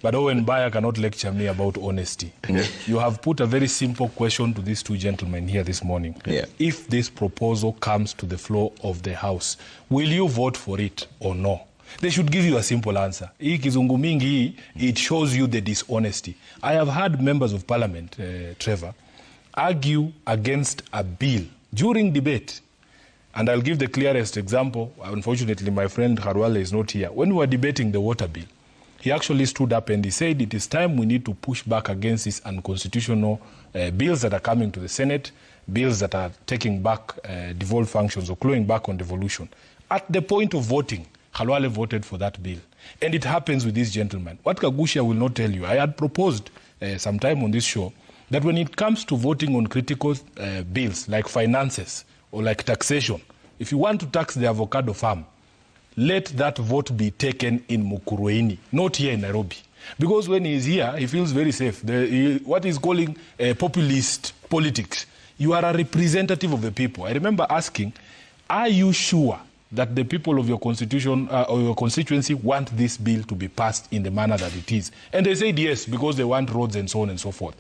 But Owen Baya cannot lecture me about honesty. You have put a very simple question to these two gentlemen here this morning. If this proposal comes to the floor of the House, will you vote for it or no? They should give you a simple answer. It shows you the dishonesty. I have heard members of parliament, Trevor, argue against a bill during debate. And I'll give the clearest example. Unfortunately, my friend Harwale is not here. When we were debating the water bill, he actually stood up and he said it is time we need to push back against these unconstitutional bills that are coming to the Senate, bills that are taking back devolved functions or clawing back on devolution. At the point of voting, Khalwale voted for that bill. And it happens with this gentleman. What Kaguchia will not tell you, I had proposed sometime on this show that when it comes to voting on critical bills like finances or like taxation, if you want to tax the avocado farm, let that vote be taken in Mukurweini, not here in Nairobi. Because when he's here, he feels very safe. What he's calling populist politics. You are a representative of the people. I remember asking, are you sure that the people of your constitution or your constituency want this bill to be passed in the manner that it is? And they said yes, because they want roads and so on and so forth.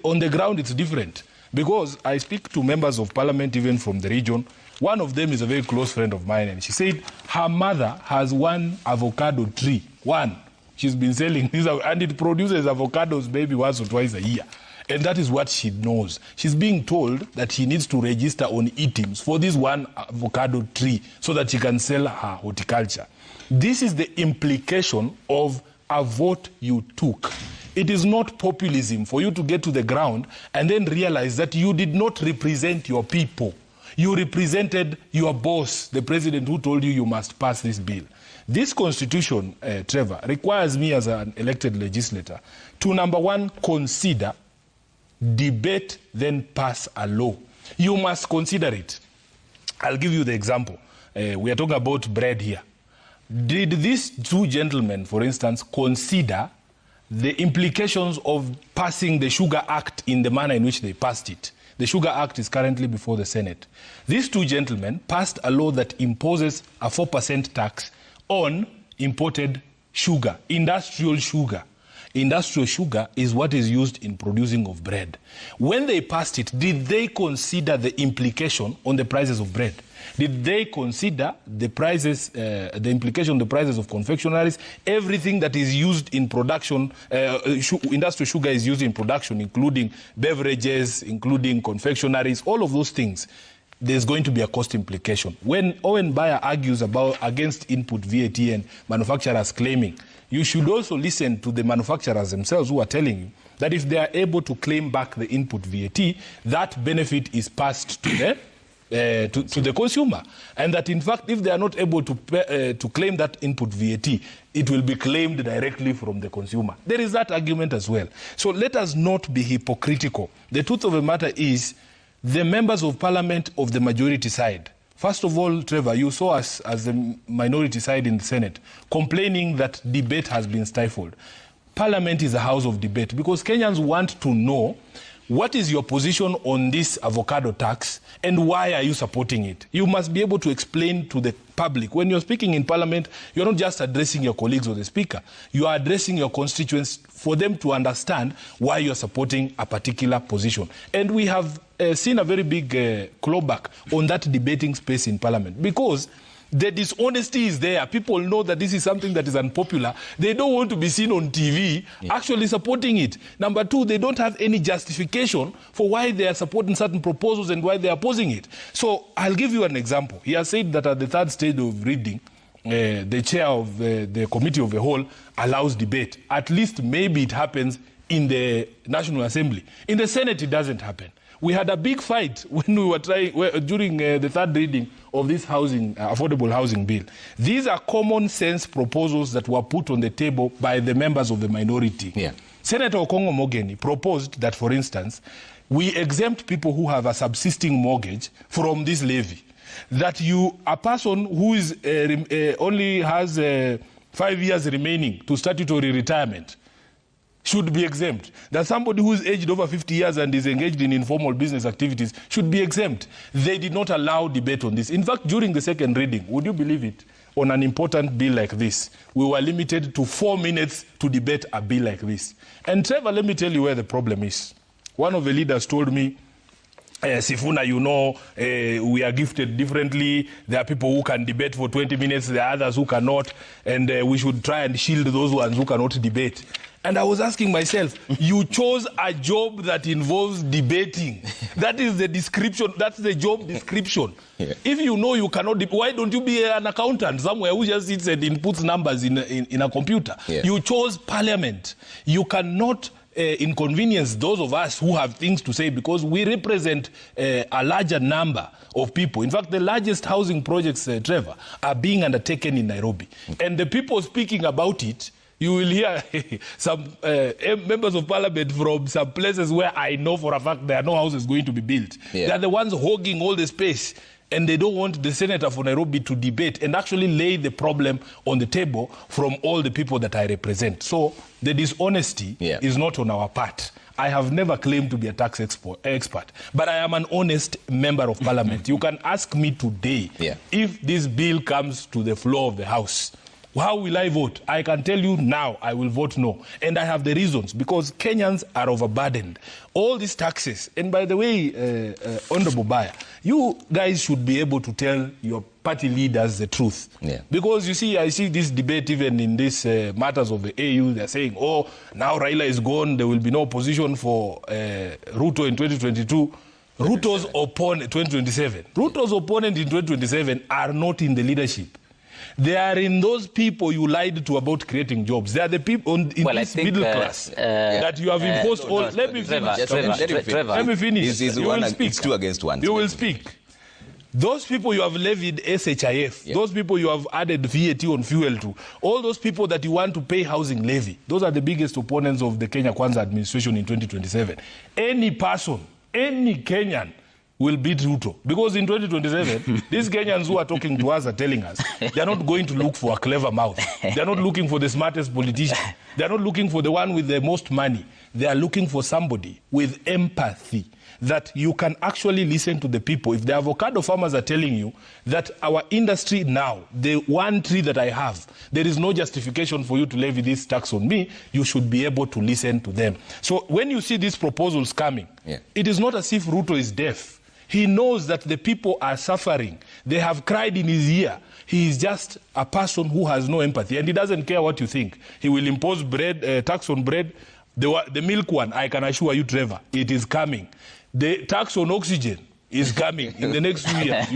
On the ground, it's different. Because I speak to members of parliament, even from the region. One of them is a very close friend of mine, and she said her mother has one avocado tree. One. She's been selling these, and it produces avocados maybe once or twice a year. And that is what she knows. She's being told that she needs to register on e-teams for this one avocado tree so that she can sell her horticulture. This is the implication of a vote you took. It is not populism for you to get to the ground and then realize that you did not represent your people. You represented your boss, the president, who told you you must pass this bill. This constitution, Trevor, requires me as an elected legislator to, number one, consider, debate, then pass a law. You must consider it. I'll give you the example. We are talking about bread here. Did these two gentlemen, for instance, consider the implications of passing the Sugar Act in the manner in which they passed it? The Sugar Act is currently before the Senate. These two gentlemen passed a law that imposes a 4% tax on imported sugar, industrial sugar. Industrial sugar is what is used in producing of bread. When they passed it, did they consider the implication on the prices of bread? Did they consider the prices, the implication on the prices of confectionaries? Everything that is used in production, industrial sugar is used in production, including beverages, including confectionaries, all of those things. There's going to be a cost implication. When Owen Baya argues against input VAT and manufacturers claiming, you should also listen to the manufacturers themselves who are telling you that if they are able to claim back the input VAT, that benefit is passed to the consumer. And that, in fact, if they are not able to claim that input VAT, it will be claimed directly from the consumer. There is that argument as well. So let us not be hypocritical. The truth of the matter is, the members of parliament of the majority side, first of all, Trevor, you saw us as the minority side in the Senate complaining that debate has been stifled. Parliament is a house of debate because Kenyans want to know what is your position on this avocado tax and why are you supporting it? You must be able to explain to the public. When you're speaking in parliament, you're not just addressing your colleagues or the speaker. You are addressing your constituents for them to understand why you're supporting a particular position. And we have seen a very big clawback on that debating space in parliament because the dishonesty is there. People know that this is something that is unpopular. They don't want to be seen on TV actually supporting it. Number two, they don't have any justification for why they are supporting certain proposals and why they are opposing it. So I'll give you an example. He has said that at the third stage of reading, the chair of the committee of the whole allows debate. At least maybe it happens in the National Assembly. In the Senate, it doesn't happen. We had a big fight when we were trying during the third reading of this affordable housing bill. These are common sense proposals that were put on the table by the members of the minority. Senator Okongo Mogeni proposed that, for instance, we exempt people who have a subsisting mortgage from this levy. That a person who is only has 5 years remaining to statutory retirement should be exempt. That somebody who is aged over 50 years and is engaged in informal business activities should be exempt. They did not allow debate on this. In fact, during the second reading, would you believe it? on an important bill like this, we were limited to 4 minutes to debate a bill like this. And Trevor, let me tell you where the problem is. One of the leaders told me, Sifuna, you know, we are gifted differently. There are people who can debate for 20 minutes. There are others who cannot. And we should try and shield those ones who cannot debate. And I was asking myself, you chose a job that involves debating. That is the description. That's the job description. Yeah. If you know you cannot, why don't you be an accountant somewhere who just sits and inputs numbers in a computer? Yeah. You chose parliament. You cannot inconvenience those of us who have things to say, because we represent a larger number of people. In fact, the largest housing projects, Trevor, are being undertaken in Nairobi. And the people speaking about it, you will hear some members of parliament from some places where I know for a fact there are no houses going to be built. Yeah. They are the ones hogging all the space. And they don't want the senator for Nairobi to debate and actually lay the problem on the table from all the people that I represent. So the dishonesty is not on our part. I have never claimed to be a tax expert, but I am an honest member of parliament. You can ask me today if this bill comes to the floor of the House, how will I vote? I can tell you now, I will vote no. And I have the reasons, because Kenyans are overburdened. All these taxes, and by the way, Honorable Baya, you guys should be able to tell your party leaders the truth. Yeah. Because you see, I see this debate even in these matters of the AU. They're saying, oh, now Raila is gone, there will be no opposition for Ruto in 2022. Ruto's opponent, 2027. Ruto's opponent in 2027 are not in the leadership. They are in those people you lied to about creating jobs. They are the people in this middle class that you have imposed all. Let me finish. Let me finish. You will speak. It's 2 against 1. You will speak. Those people you have levied SHIF, those people you have added VAT on fuel to, all those people that you want to pay housing levy, those are the biggest opponents of the Kenya Kwanza administration in 2027. Any person, any Kenyan, will beat Ruto. Because in 2027, these Kenyans who are talking to us are telling us they're not going to look for a clever mouth. They're not looking for the smartest politician. They're not looking for the one with the most money. They are looking for somebody with empathy, that you can actually listen to the people. If the avocado farmers are telling you that our industry now, the one tree that I have, there is no justification for you to levy this tax on me, you should be able to listen to them. So when you see these proposals coming, it is not as if Ruto is deaf. He knows that the people are suffering. They have cried in his ear. He is just a person who has no empathy, and he doesn't care what you think. He will impose bread, tax on bread. The milk one, I can assure you, Trevor, it is coming. The tax on oxygen is coming in the next few years.